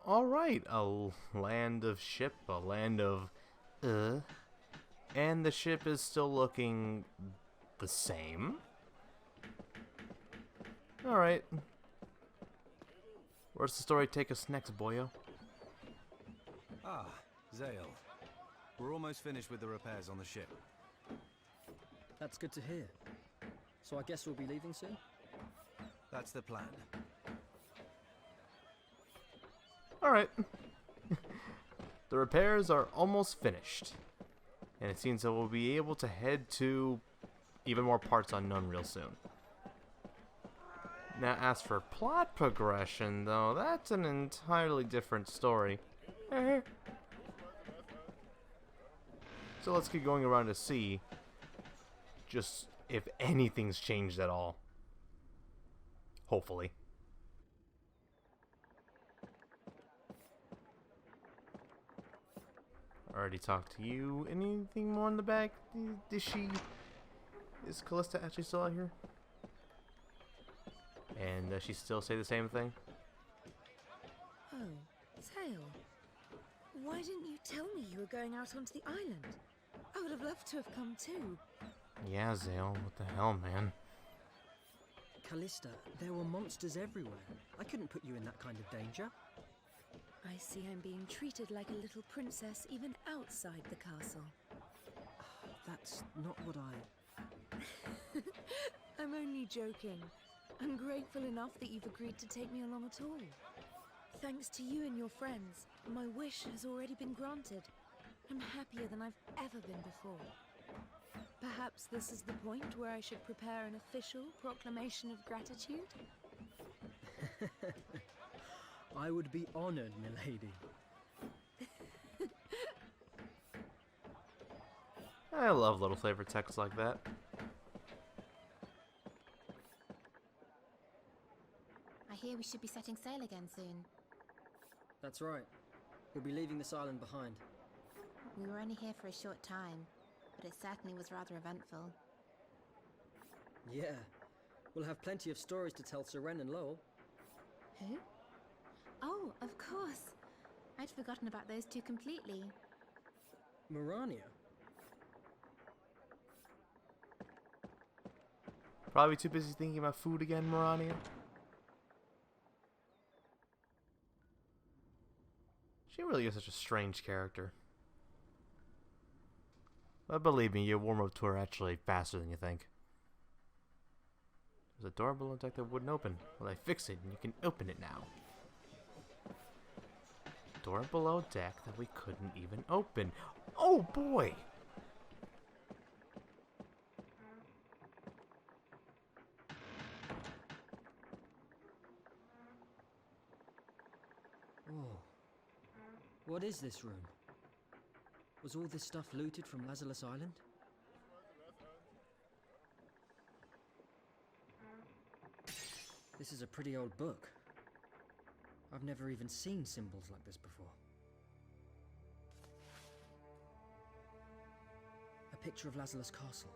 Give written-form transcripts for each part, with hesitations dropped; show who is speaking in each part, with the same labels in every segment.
Speaker 1: Alright, a land of ship, a land of and the ship is still looking the same. Alright. Where's the story take us next, boyo?
Speaker 2: Ah, Zale. We're almost finished with the repairs on the ship.
Speaker 3: That's good to hear. So I guess we'll be leaving soon?
Speaker 2: That's the plan.
Speaker 1: Alright. The repairs are almost finished. And it seems that we'll be able to head to even more parts unknown real soon. Now, as for plot progression, though, that's an entirely different story. So let's keep going around to see just if anything's changed at all. Hopefully. Already talked to you. Anything more in the back? Is Callista actually still out here? And does she still say the same thing?
Speaker 4: Oh, Zale. Why didn't you tell me you were going out onto the island? I would have loved to have come too.
Speaker 1: Yeah, Zale, what the hell, man?
Speaker 3: Callista, there were monsters everywhere. I couldn't put you in that kind of danger.
Speaker 4: I see I'm being treated like a little princess even outside the castle.
Speaker 3: That's not what I...
Speaker 4: I'm only joking. I'm grateful enough that you've agreed to take me along at all. Thanks to you and your friends, my wish has already been granted. I'm happier than I've ever been before. Perhaps this is the point where I should prepare an official proclamation of gratitude?
Speaker 3: I would be honored, milady.
Speaker 1: I love little flavor text like that.
Speaker 5: I hear we should be setting sail again soon.
Speaker 3: That's right. We'll be leaving this island behind.
Speaker 5: We were only here for a short time, but it certainly was rather eventful.
Speaker 3: Yeah. We'll have plenty of stories to tell Seren and Lowell.
Speaker 5: Who? Oh, of course. I'd forgotten about those two completely.
Speaker 3: Mirania?
Speaker 1: Probably too busy thinking about food again, Mirania. She really is such a strange character. But believe me, your warm-up tour actually faster than you think. There's a door below deck that wouldn't open. Well, I fixed it, and you can open it now. Door below deck that we couldn't even open. Oh boy!
Speaker 3: Whoa. What is this room? Was all this stuff looted from Lazarus Island? This is a pretty old book. I've never even seen symbols like this before. A picture of Lazarus Castle.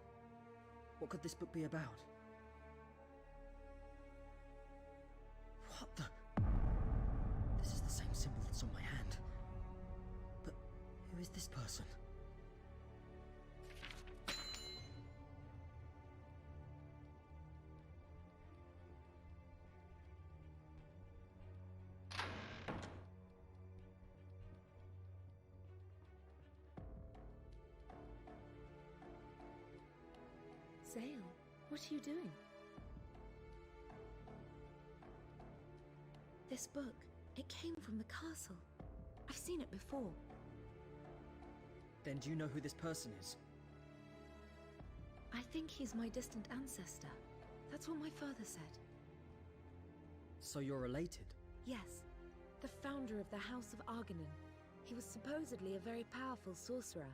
Speaker 3: What could this book be about? What the... This is the same symbol that's on my hand. But who is this person?
Speaker 4: Zale, what are you doing? This book, it came from the castle. I've seen it before.
Speaker 3: Then do you know who this person is?
Speaker 4: I think he's my distant ancestor. That's what my father said.
Speaker 3: So you're related?
Speaker 4: Yes, the founder of the House of Argonon. He was supposedly a very powerful sorcerer.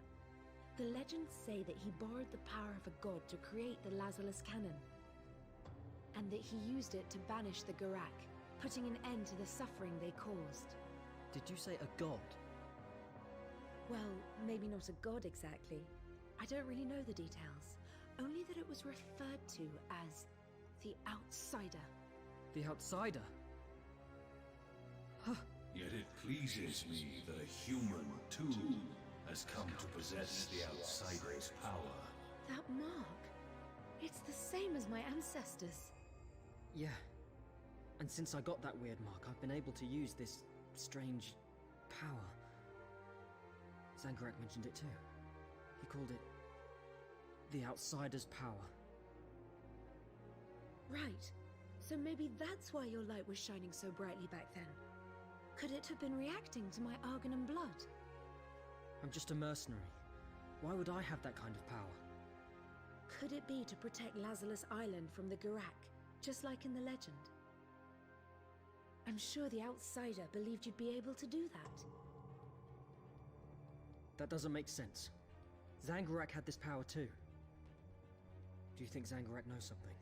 Speaker 4: The legends say that he borrowed the power of a god to create the Lazarus Cannon, and that he used it to banish the Gurak, putting an end to the suffering they caused.
Speaker 3: Did you say a god?
Speaker 4: Well, maybe not a god exactly. I don't really know the details, only that it was referred to as the Outsider.
Speaker 3: The Outsider? Huh.
Speaker 6: Yet it pleases me that a human, too, has come to possess the Outsider's power.
Speaker 4: That mark. It's the same as my ancestors.
Speaker 3: Yeah. And since I got that weird mark, I've been able to use this strange power. Zangurak mentioned it too. He called it the Outsider's power.
Speaker 4: Right. So maybe that's why your light was shining so brightly back then. Could it have been reacting to my Arganan blood?
Speaker 3: I'm just a mercenary. Why would I have that kind of power?
Speaker 4: Could it be to protect Lazarus Island from the Gurak, just like in the legend? I'm sure the Outsider believed you'd be able to do that.
Speaker 3: That doesn't make sense. Zangurak had this power too. Do you think Zangurak knows something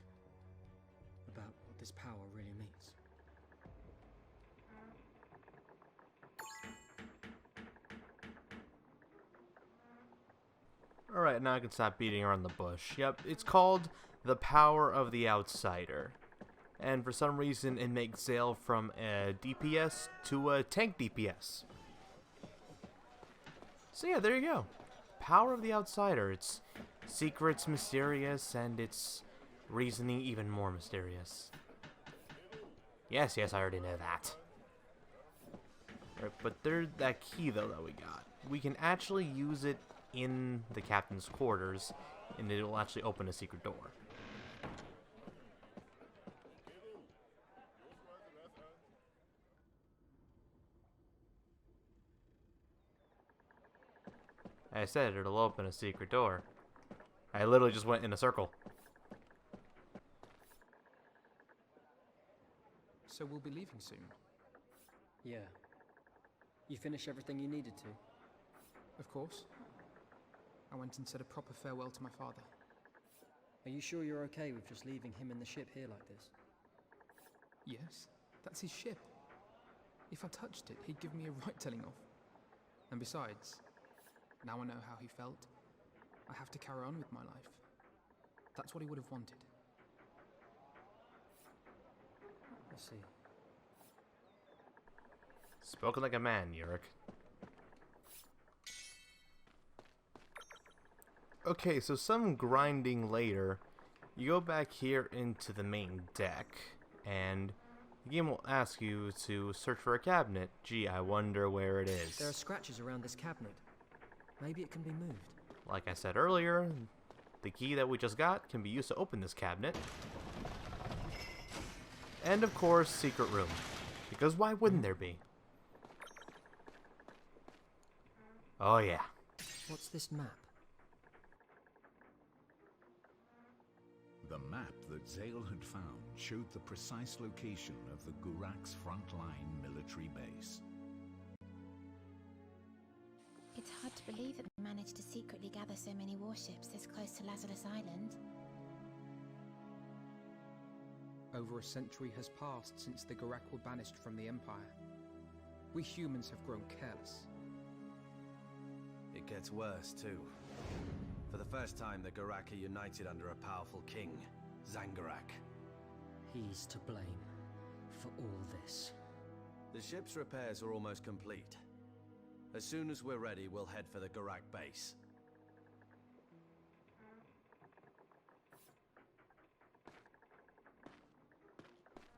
Speaker 3: about what this power really means?
Speaker 1: Alright, now I can stop beating around the bush. Yep, it's called the Power of the Outsider. And for some reason, it makes Zale from a DPS to a tank DPS. So yeah, there you go. Power of the Outsider. Its secret's mysterious, and its reasoning even more mysterious. Yes, I already know that. Right, but there's that key, though, that we got. We can actually use it in the captain's quarters, and it will actually open a secret door. I said it'll open a secret door. I literally just went in a circle.
Speaker 7: So we'll be leaving soon?
Speaker 3: Yeah. You finished everything you needed to?
Speaker 7: Of course. I went and said a proper farewell to my father.
Speaker 3: Are you sure you're okay with just leaving him and the ship here like this?
Speaker 7: Yes, that's his ship. If I touched it, he'd give me a right telling off. And besides, now I know how he felt. I have to carry on with my life. That's what he would have wanted.
Speaker 3: I see.
Speaker 1: Spoken like a man, Gurak. Okay, so some grinding later, you go back here into the main deck, and the game will ask you to search for a cabinet. Gee, I wonder where it is.
Speaker 3: There are scratches around this cabinet. Maybe it can be moved.
Speaker 1: Like I said earlier, the key that we just got can be used to open this cabinet. And of course, secret room. Because why wouldn't there be? Oh yeah.
Speaker 3: What's this map?
Speaker 6: The map that Zale had found showed the precise location of the Gurak's frontline military base.
Speaker 5: It's hard to believe that we managed to secretly gather so many warships this close to Lazarus Island.
Speaker 7: Over a century has passed since the Gurak were banished from the Empire. We humans have grown careless.
Speaker 2: It gets worse, too. For the first time, the Gurak are united under a powerful king, Zangurak.
Speaker 3: He's to blame for all this.
Speaker 2: The ship's repairs are almost complete. As soon as we're ready, we'll head for the Gurak base.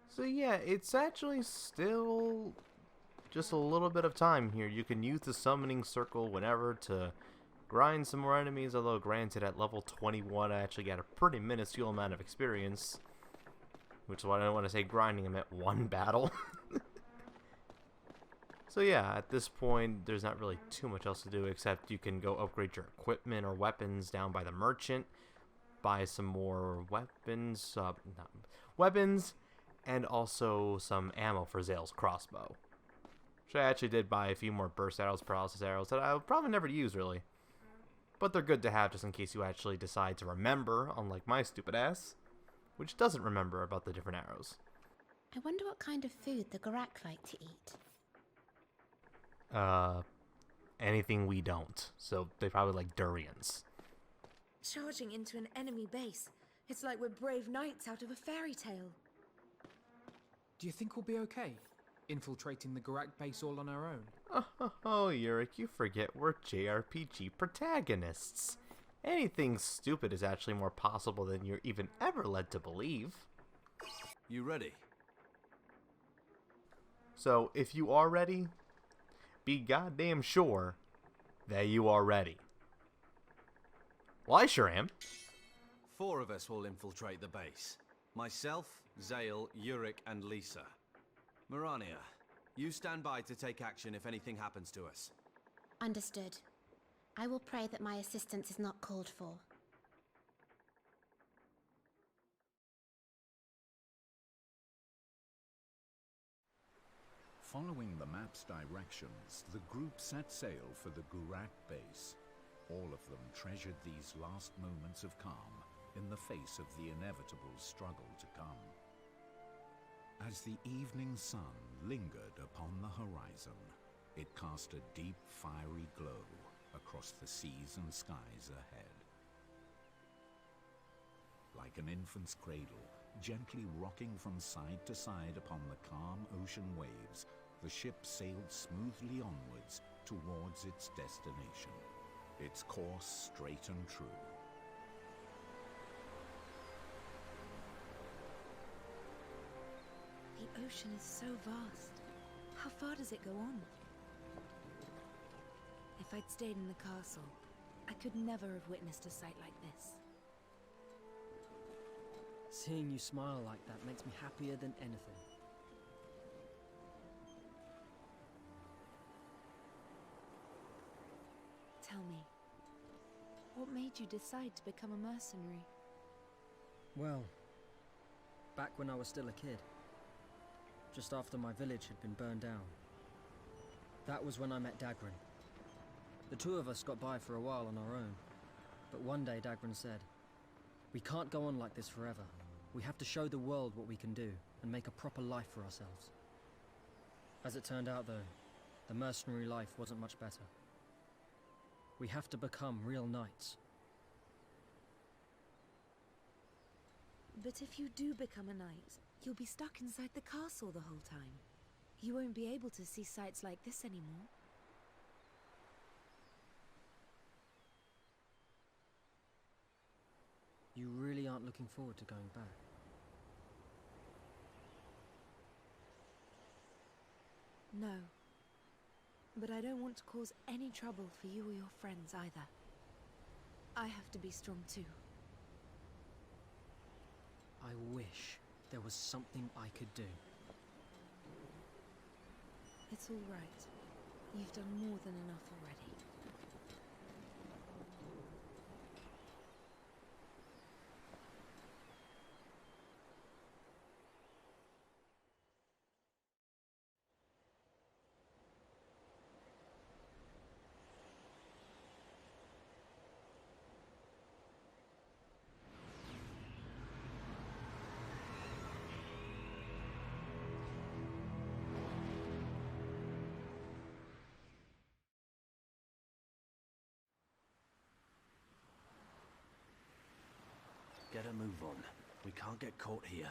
Speaker 1: So yeah, it's actually still just a little bit of time here. You can use the summoning circle whenever to grind some more enemies, although granted at level 21 I actually got a pretty minuscule amount of experience. Which is why I don't want to say grinding, I meant one battle. So yeah, at this point there's not really too much else to do except you can go upgrade your equipment or weapons down by the merchant. Buy some more weapons, weapons, and also some ammo for Zale's crossbow. Which I actually did buy a few more burst arrows, paralysis arrows that I'll probably never use really. But they're good to have just in case you actually decide to remember, unlike my stupid ass, which doesn't remember about the different arrows.
Speaker 5: I wonder what kind of food the Gurak like to eat.
Speaker 1: Anything we don't. So they probably like durians.
Speaker 4: Charging into an enemy base. It's like we're brave knights out of a fairy tale.
Speaker 7: Do you think we'll be okay? infiltrating the Gurak base all on our own.
Speaker 1: Oh, Yurik, you forget we're JRPG protagonists. Anything stupid is actually more possible than you're even ever led to believe.
Speaker 2: You ready?
Speaker 1: So, if you are ready, be goddamn sure that you are ready. Well, I sure am.
Speaker 2: 4 of us will infiltrate the base. Myself, Zale, Yurik, and Lisa. Mirania, you stand by to take action if anything happens to us.
Speaker 5: Understood. I will pray that my assistance is not called for.
Speaker 6: Following the map's directions, the group set sail for the Gurak base. All of them treasured these last moments of calm in the face of the inevitable struggle to come. As the evening sun lingered upon the horizon, it cast a deep, fiery glow across the seas and skies ahead. Like an infant's cradle, gently rocking from side to side upon the calm ocean waves, the ship sailed smoothly onwards towards its destination, its course straight and true.
Speaker 4: The ocean is so vast. How far does it go on? If I'd stayed in the castle, I could never have witnessed a sight like this.
Speaker 3: Seeing you smile like that makes me happier than anything.
Speaker 4: Tell me, what made you decide to become a mercenary?
Speaker 3: Well, back when I was still a kid, just after my village had been burned down. That was when I met Dagran. The two of us got by for a while on our own, but one day Dagran said, "We can't go on like this forever. We have to show the world what we can do and make a proper life for ourselves." As it turned out though, the mercenary life wasn't much better. We have to become real knights.
Speaker 4: But if you do become a knight, you'll be stuck inside the castle the whole time. You won't be able to see sights like this anymore.
Speaker 3: You really aren't looking forward to going back?
Speaker 4: No. But I don't want to cause any trouble for you or your friends either. I have to be strong too.
Speaker 3: I wish there was something I could do.
Speaker 4: It's all right. You've done more than enough already.
Speaker 2: Get a move on. We can't get caught here.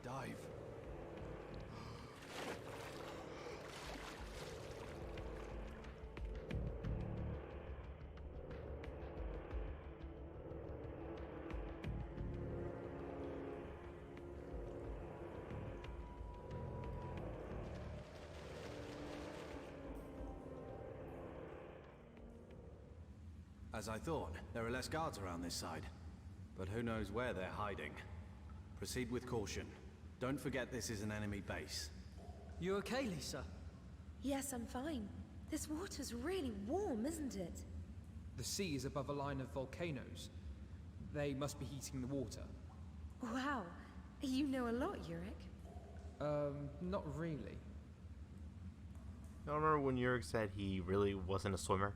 Speaker 2: Dive. As I thought, there are less guards around this side. But who knows where they're hiding. Proceed with caution. Don't forget this is an enemy base.
Speaker 3: You okay, Lisa?
Speaker 4: Yes, I'm fine. This water's really warm, isn't it?
Speaker 7: The sea is above a line of volcanoes. They must be heating the water.
Speaker 4: Wow, you know a lot, Yurik.
Speaker 7: Not really.
Speaker 1: I remember when Yurik said he really wasn't a swimmer.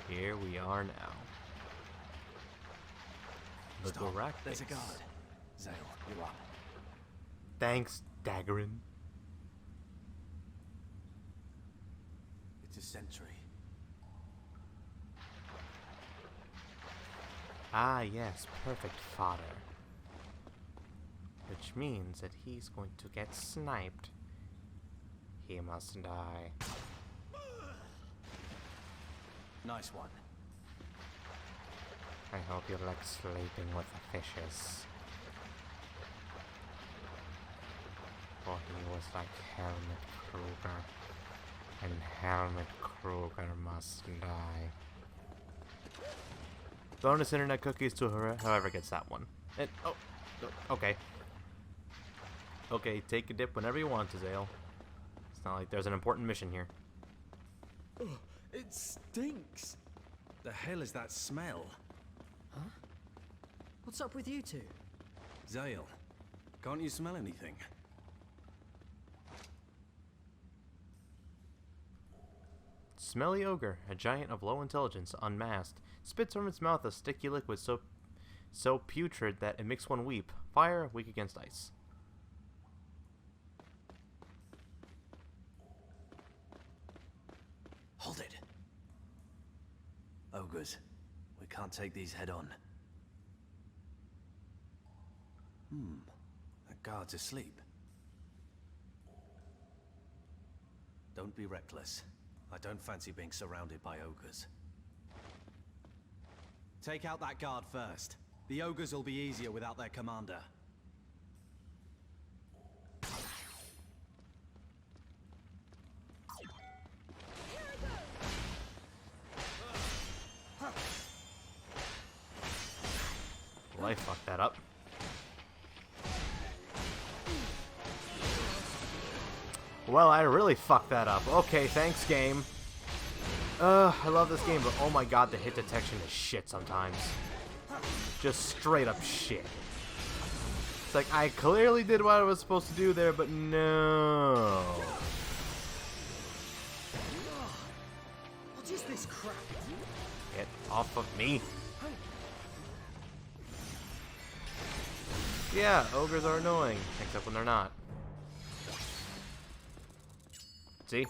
Speaker 1: Here we are now. The
Speaker 2: Stop.
Speaker 1: Gurak
Speaker 2: There's a
Speaker 1: base.
Speaker 2: guard. Zale, you're up.
Speaker 1: Thanks, Daggerin.
Speaker 2: It's a sentry.
Speaker 1: Ah, yes, perfect fodder. Which means that he's going to get sniped. He must die.
Speaker 2: Nice one.
Speaker 1: I hope you like sleeping with the fishes. For he was like Helmut Kruger. And Helmut Kruger must die. Bonus internet cookies to whoever gets that one. And, oh, okay. Okay, take a dip whenever you want to, Zale. It's not like there's an important mission here.
Speaker 2: Oh, it stinks. The hell is that smell?
Speaker 3: Huh? What's up with you two?
Speaker 2: Zale, can't you smell anything?
Speaker 1: Smelly ogre, a giant of low intelligence, unmasked, spits from its mouth a sticky liquid so putrid that it makes one weep. Fire, weak against ice.
Speaker 2: Hold it. Ogres, we can't take these head on. That guard's asleep. Don't be reckless. I don't fancy being surrounded by ogres. Take out that guard first. The ogres will be easier without their commander.
Speaker 1: Well, I fucked that up. Well, I really fucked that up. Okay, thanks, game. I love this game, but oh my god, the hit detection is shit sometimes. Just straight up shit. It's like, I clearly did what I was supposed to do there, but no.
Speaker 3: What is this crap?
Speaker 1: Get off of me. Yeah, ogres are annoying, except when they're not. See?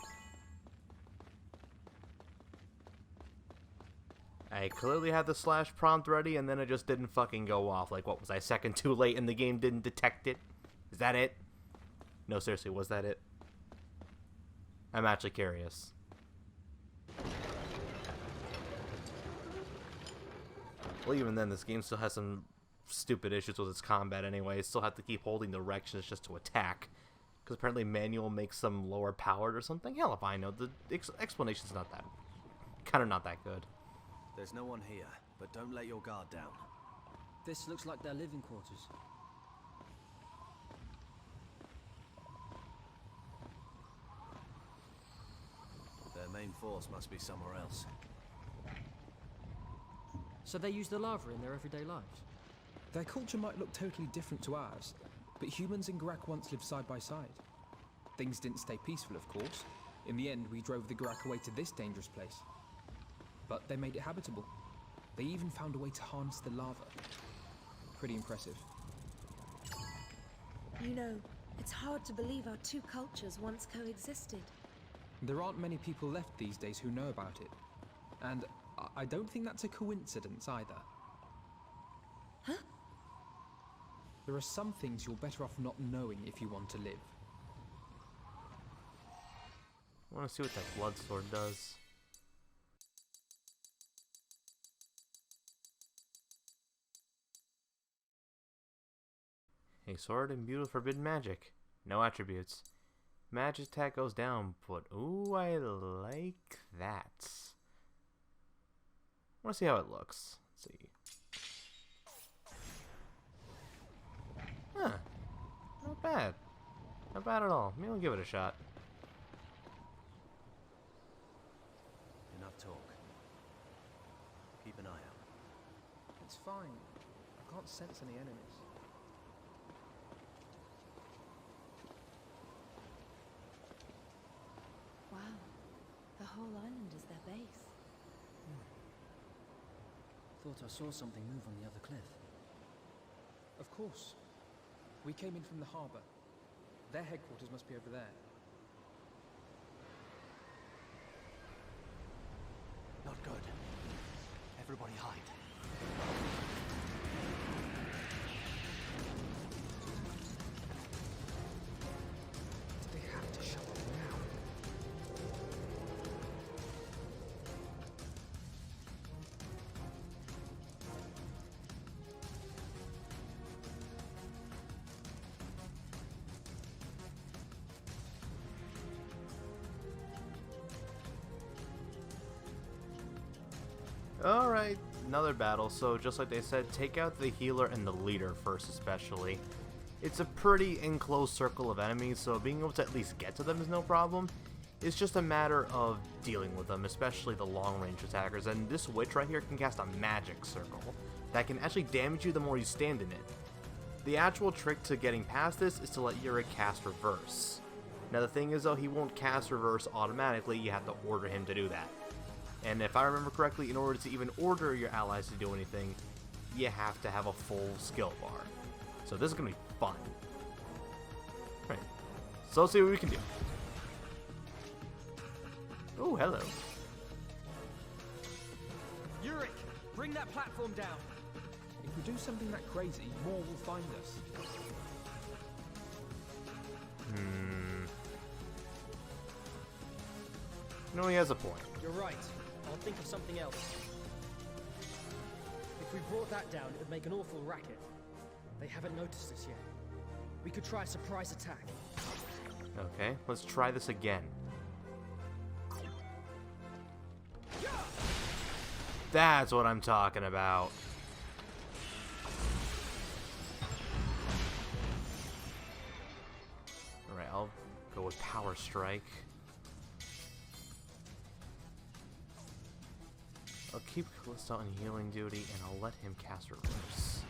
Speaker 1: I clearly had the slash prompt ready, and then it just didn't fucking go off. Like, what was I, second too late and the game didn't detect it? Is that it? No, seriously, was that it? I'm actually curious. Well, even then, this game still has some stupid issues with its combat anyway. Still have to keep holding directions just to attack. Because apparently manual makes them lower powered or something. Hell if I know. The explanation's not that... kind of not that good.
Speaker 2: There's no one here, but don't let your guard down.
Speaker 3: This looks like their living quarters.
Speaker 2: Their main force must be somewhere else.
Speaker 3: So they use the lava in their everyday lives?
Speaker 7: Their culture might look totally different to ours, but humans and Gurak once lived side by side. Things didn't stay peaceful, of course. In the end, we drove the Gurak away to this dangerous place. But they made it habitable. They even found a way to harness the lava. Pretty impressive.
Speaker 4: You know, it's hard to believe our two cultures once coexisted.
Speaker 7: There aren't many people left these days who know about it. And I don't think that's a coincidence either.
Speaker 4: Huh?
Speaker 7: There are some things you're better off not knowing if you want to live.
Speaker 1: I want to see what that blood sword does. A sword imbued with forbidden magic. No attributes. Magic attack goes down, but ooh, I like that. I want to see how it looks. Let's see. Huh. Not bad. Not bad at all. Maybe I'll give it a shot.
Speaker 2: Enough talk. Keep an eye out.
Speaker 7: It's fine. I can't sense any enemies.
Speaker 4: Wow. The whole island is their base.
Speaker 3: Thought I saw something move on the other cliff.
Speaker 7: Of course. We came in from the harbour. Their headquarters must be over there.
Speaker 8: Not good. Everybody hide.
Speaker 7: They have to show up now.
Speaker 1: Alright, another battle. So just like they said, take out the healer and the leader first especially. It's a pretty enclosed circle of enemies, so being able to at least get to them is no problem. It's just a matter of dealing with them, especially the long-range attackers. And this witch right here can cast a magic circle that can actually damage you the more you stand in it. The actual trick to getting past this is to let Yurik cast reverse. Now the thing is though, he won't cast reverse automatically, you have to order him to do that. And if I remember correctly, in order to even order your allies to do anything, you have to have a full skill bar. So this is going to be fun. Right. So let's see what we can do. Oh, hello.
Speaker 3: Yurik, bring that platform down.
Speaker 7: If we do something that crazy, more will find us.
Speaker 1: No, he has a point.
Speaker 3: You're right. I'll think of something else. If we brought that down, it would make an awful racket. They haven't noticed us yet. We could try a surprise attack.
Speaker 1: Okay, let's try this again. That's what I'm talking about. Alright, I'll go with Power Strike. I'll keep Callisto on healing duty, and I'll let him cast reverse.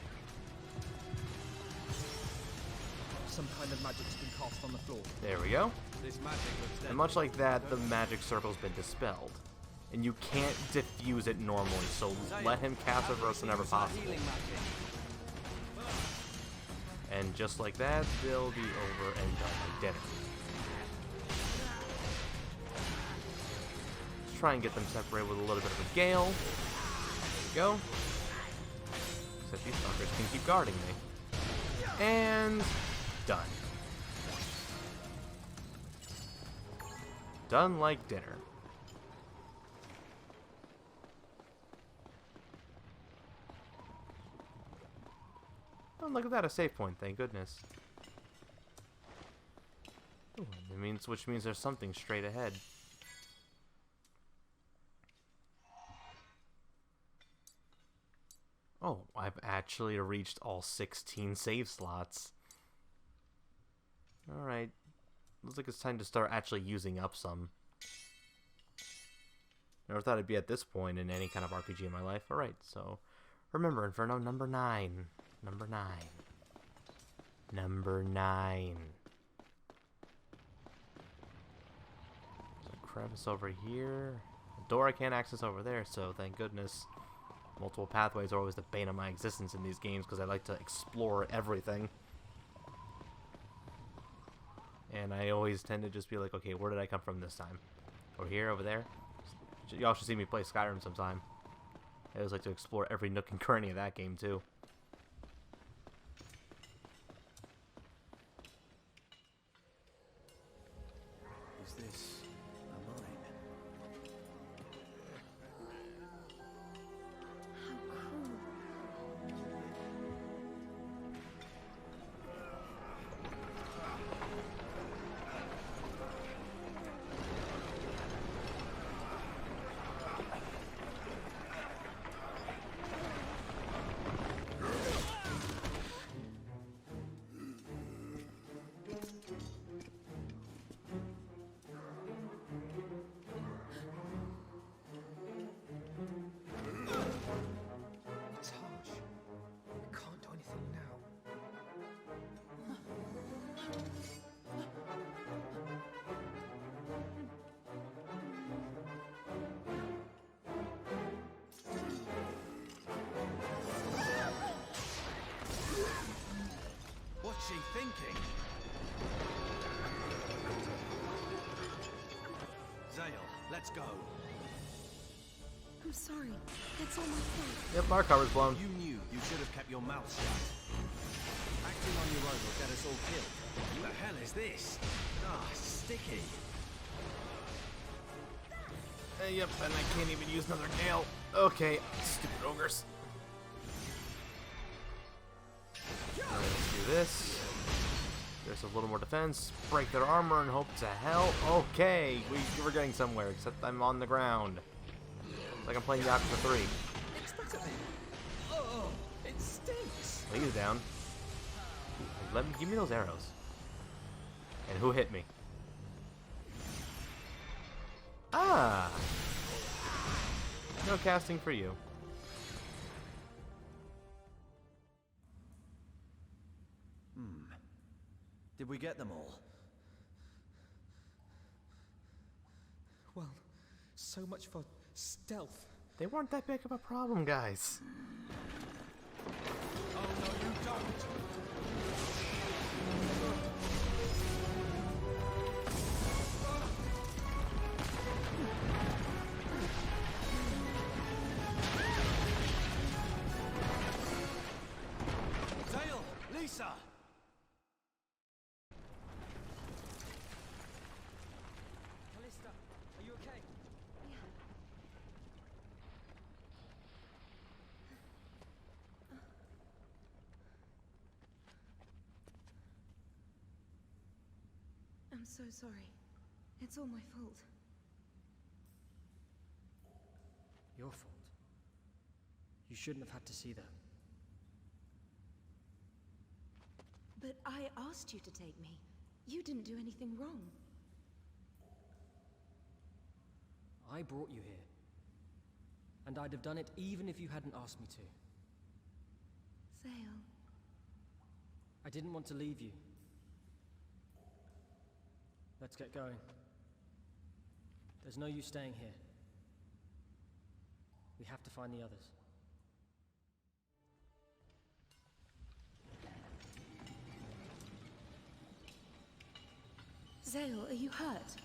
Speaker 3: Some kind of magic's been cast on the floor.
Speaker 1: There we go.
Speaker 2: This magic looks dead.
Speaker 1: And much like that, the magic circle's been dispelled. And you can't diffuse it normally, so let him cast reverse whenever possible. And just like that, they'll be over and done like dinner. Let's try and get them separated with a little bit of a gale. There we go. Except these fuckers can keep guarding me. And done. Done like dinner. Oh, look at that, a save point, thank goodness. Ooh, which means there's something straight ahead. Oh, I've actually reached all 16 save slots. Alright. Looks like it's time to start actually using up some. Never thought I'd be at this point in any kind of RPG in my life. Alright, so remember, Inferno number 9. Number 9. Number 9. There's a crevice over here. A door I can't access over there, so thank goodness. Multiple pathways are always the bane of my existence in these games because I like to explore everything. And I always tend to just be like, okay, where did I come from this time? Over here, over there? Y'all should see me play Skyrim sometime. I always like to explore every nook and cranny of that game, too.
Speaker 2: Is this a mine?
Speaker 4: How cruel.
Speaker 2: Let's go.
Speaker 4: I'm sorry. It's all my fault.
Speaker 1: Yep, our cover's blown.
Speaker 2: You knew you should have kept your mouth shut. Acting on your own will get us all killed. What the hell is this? Ah, sticky.
Speaker 1: Yep, and I can't even use another nail. Okay, stupid ogres. Let's do this. There's a little more defense. Break their armor and hope to hell. Okay, we're getting somewhere, except I'm on the ground. It's like I'm playing Yakuza 3.
Speaker 3: It's that of it. Oh, it stinks.
Speaker 1: Well, he's down. Give me those arrows. And who hit me? Ah! No casting for you.
Speaker 2: Did we get them all?
Speaker 7: Well, so much for stealth.
Speaker 1: They weren't that big of a problem, guys.
Speaker 2: Oh, no, you don't! Zale! Lisa!
Speaker 3: Callista, are you okay?
Speaker 4: I'm so sorry. It's all my fault.
Speaker 3: Your fault. You shouldn't have had to see that.
Speaker 4: But I asked you to take me. You didn't do anything wrong.
Speaker 3: I brought you here. And I'd have done it even if you hadn't asked me to.
Speaker 4: Zale.
Speaker 3: I didn't want to leave you. Let's get going. There's no use staying here. We have to find the others.
Speaker 4: Zale, are you hurt?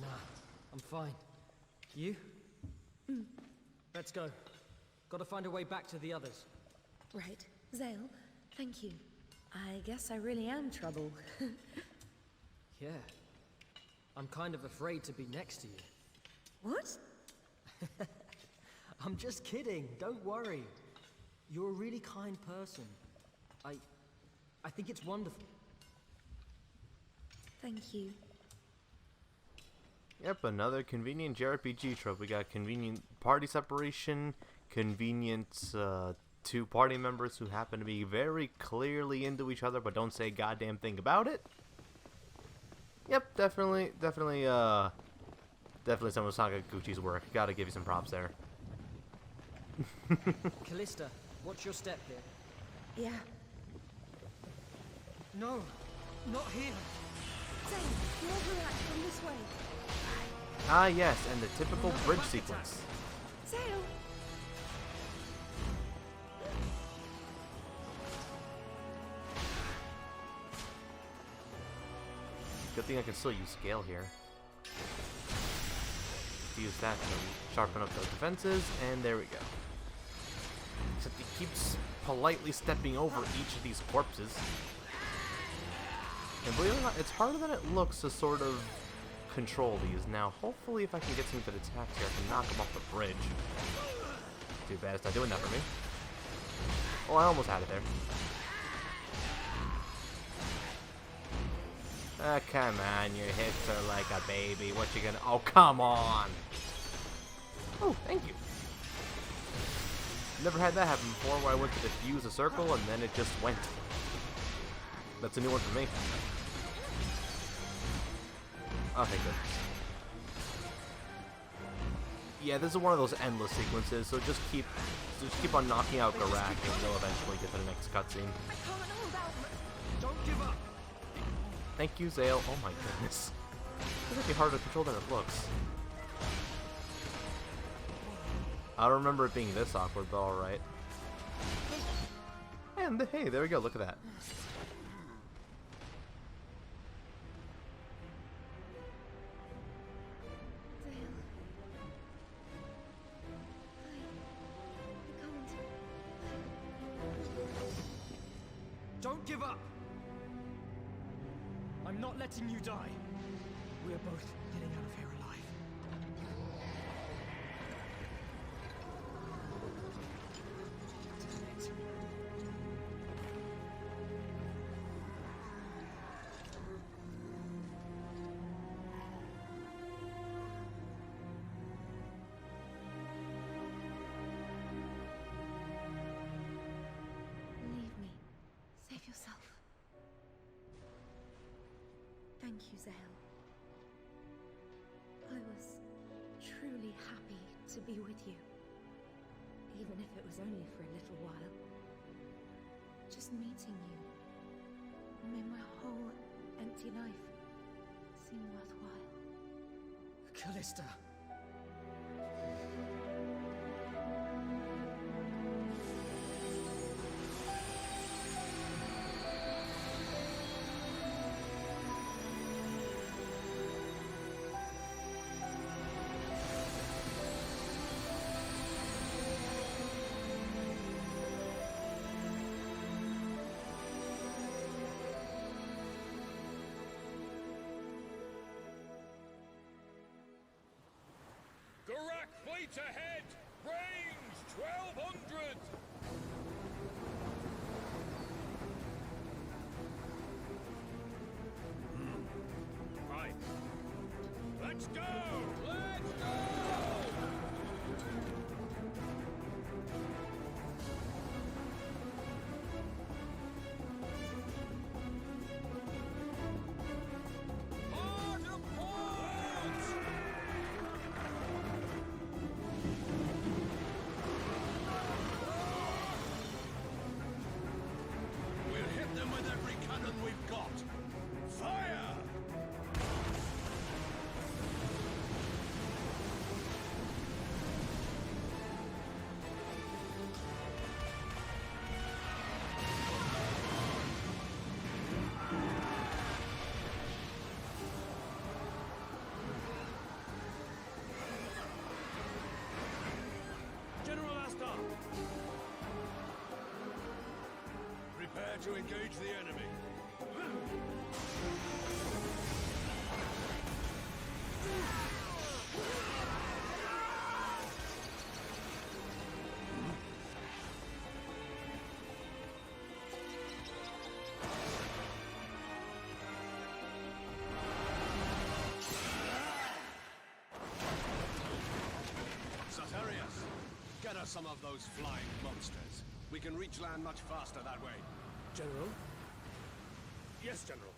Speaker 3: Nah, I'm fine. You? Let's go. Gotta find a way back to the others.
Speaker 4: Right. Zale, thank you. I guess I really am trouble.
Speaker 3: Yeah. I'm kind of afraid to be next to you.
Speaker 4: What?
Speaker 3: I'm just kidding. Don't worry. You're a really kind person. I think it's wonderful.
Speaker 4: Thank you.
Speaker 1: Yep, another convenient JRPG trope. We got convenient party separation, convenient two party members who happen to be very clearly into each other but don't say a goddamn thing about it. Yep, definitely some of Sakaguchi's work. Gotta give you some props there.
Speaker 3: Callista, watch your step here.
Speaker 4: Yeah.
Speaker 3: No, not here.
Speaker 4: Zale, more Gurak from this way.
Speaker 1: Ah yes, and the typical bridge sequence.
Speaker 4: Zale!
Speaker 1: Good thing I can still use scale here. Use that to sharpen up those defenses, and there we go. Except he keeps politely stepping over each of these corpses. And believe it or not, it's harder than it looks to sort of control these. Now, hopefully if I can get some good attacks here, I can knock them off the bridge. Too bad it's not doing that for me. Oh, I almost had it there. Ah, come on, your hips are like a baby. What you gonna... Oh, come on! Oh, thank you. Never had that happen before where I went to defuse a circle and then it just went. That's a new one for me. Okay, good. Yeah, this is one of those endless sequences, so just keep on knocking out Gurak and you'll eventually get to the next cutscene.
Speaker 4: I can't hold out.
Speaker 2: Don't give up!
Speaker 1: Thank you, Zale. Oh my goodness. This might be harder to control than it looks. I don't remember it being this awkward, but alright. And hey, there we go, look at that.
Speaker 4: Zale,
Speaker 2: Don't give up!
Speaker 3: I'm not letting you die. We're both getting out of here alive.
Speaker 4: Leave me. Save yourself. Thank you, Zale. I was truly happy to be with you. Even if it was only for a little while. Just meeting you made my whole empty life seem worthwhile.
Speaker 3: Callista.
Speaker 9: Gurak fleet ahead! Range 1200! Right. Let's go! Let's go! Hard apart!
Speaker 2: We'll hit them with every cannon we've got! Fire! General Astor! Prepare to engage the enemy. Satarius, get us some of those flying monsters. We can reach land much faster that way.
Speaker 9: General? Yes, General.